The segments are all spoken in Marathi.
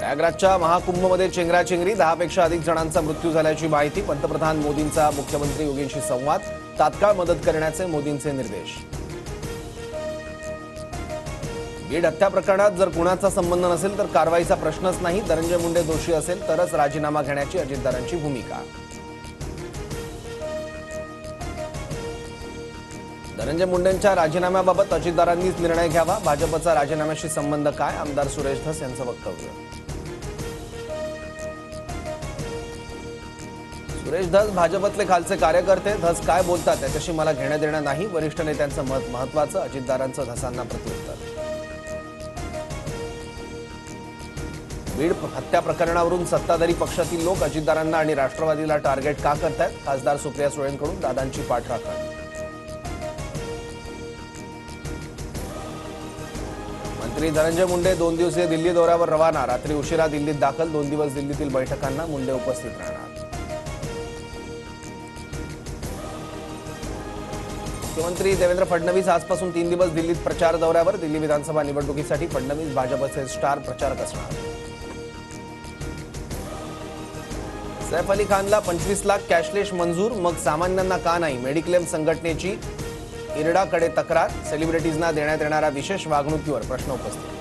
प्रयागराजच्या महाकुंभमध्ये चेंगराचेंगरी 10 पेक्षा अधिक जणांचा मृत्यू झाल्याची माहिती। पंतप्रधान मोदींचा मुख्यमंत्री योगींशी संवाद। तात्काळ मदत करण्याचे मोदींचे निर्देश। बीड हत्या प्रकरणात जर कुणाचा संबंध नसेल तर कारवाईचा प्रश्नच नाही। धनंजय मुंडे दोषी असेल तरच राजीनामा घेण्याची अजितदारांची भूमिका। धनंजय मुंडेंच्या राजीनाम्याबाबत अजितदारांनीच निर्णय घ्यावा। भाजपचा राजीनाम्याशी संबंध काय? आमदार सुरेश धस यांचं वक्तव्य। सुरेश धस भाजपतले खालचे कार्यकर्ते, धस काय बोलतात त्याच्याशी मला घेणं देणं नाही। वरिष्ठ नेत्यांचं मत महत्त्वाचं, अजितदारांचं धसांना प्रत्युत्तर। बीड हत्या प्रकरणावरून सत्ताधारी पक्षातील लोक अजितदारांना आणि राष्ट्रवादीला टार्गेट का करतात? खासदार सुप्रिया सुळेंकडून दादांची पाठराखण। मंत्री धनंजय मुंडे 2 दिवसीय दिल्ली दौऱ्यावर रवाना। रात्री उशिरा दिल्लीत दाखल। 2 दिवस दिल्लीतील बैठकांना मुंडे उपस्थित राहणार। मुख्यमंत्री देवेंद्र फडणवीस आजपासून 3 दिवस दिल्लीत प्रचार दौऱ्यावर। दिल्ली विधानसभा निवडणुकीसाठी फडणवीस भाजपचे स्टार प्रचारक असणार। सैफ अली खानला 25 लाख कॅशलेस मंजूर, मग सामान्यांना का नाही? मेडिक्लेम संघटनेची इरडाकडे तक्रार। सेलिब्रिटीजना देण्यात येणाऱ्या विशेष वागणुकीवर प्रश्न उपस्थित।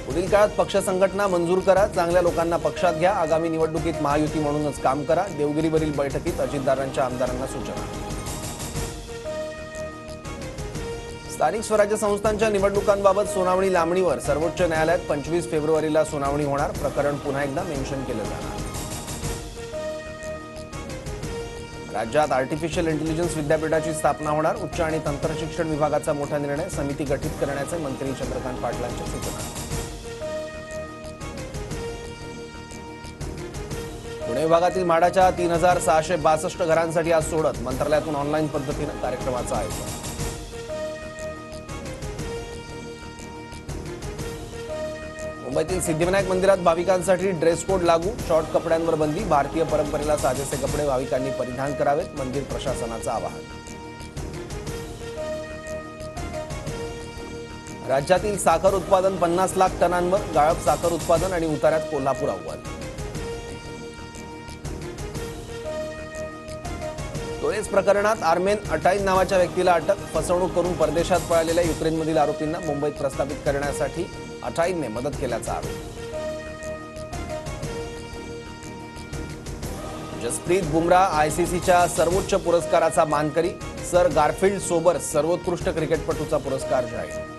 पुढील काळात पक्ष संघटना मंजूर करा, चांगल्या लोकांना पक्षात घ्या। आगामी निवडणुकीत महायुती म्हणूनच काम करा। देवगिरीवरील बैठकीत अजितदारांच्या आमदारांना सूचना। स्थानिक स्वराज्य संस्थांच्या निवडणुकांबाबत सुनावणी लांबणीवर। सर्वोच्च न्यायालयात 25 फेब्रुवारीला सुनावणी होणार। प्रकरण पुन्हा एकदा मेन्शन केलं जाणार। राज्यात आर्टिफिशियल इंटेलिजन्स विद्यापीठाची स्थापना होणार। उच्च आणि तंत्रशिक्षण विभागाचा मोठा निर्णय। समिती गठीत करण्याचे मंत्री चंद्रकांत पाटलांच्या सूचना। पुणे विभागातील म्हाडाच्या 3662 घरांसाठी आज सोडत। मंत्रालयातून ऑनलाईन पद्धतीने कार्यक्रमाचं आयोजन। मुंबईतील सिद्धिविनायक मंदिरात भाविकांसाठी ड्रेस कोड लागू। शॉर्ट कपड्यांवर बंदी। भारतीय परंपरेला साजेसे कपडे भाविकांनी परिधान करावेत। मंदिर प्रशासनाचं आवाहन। राज्यातील साखर उत्पादन 50 लाख टनांवर। गाळप साखर उत्पादन आणि उतार्यात कोल्हापूर अव्वल। तोळेस प्रकरणात आर्मेन अटाईन नावाच्या व्यक्तीला अटक। फसवणूक करून परदेशात पळालेल्या युक्रेनमधील आरोपींना मुंबईत प्रस्थापित करण्यासाठी अटाईनने मदत केल्याचा आरोप। जसप्रीत बुमराह आयसीसीच्या सर्वोच्च पुरस्काराचा मानकरी। सर गारफिल्ड सोबर्स सर्वोत्कृष्ट क्रिकेटपटूचा पुरस्कार जाहीर।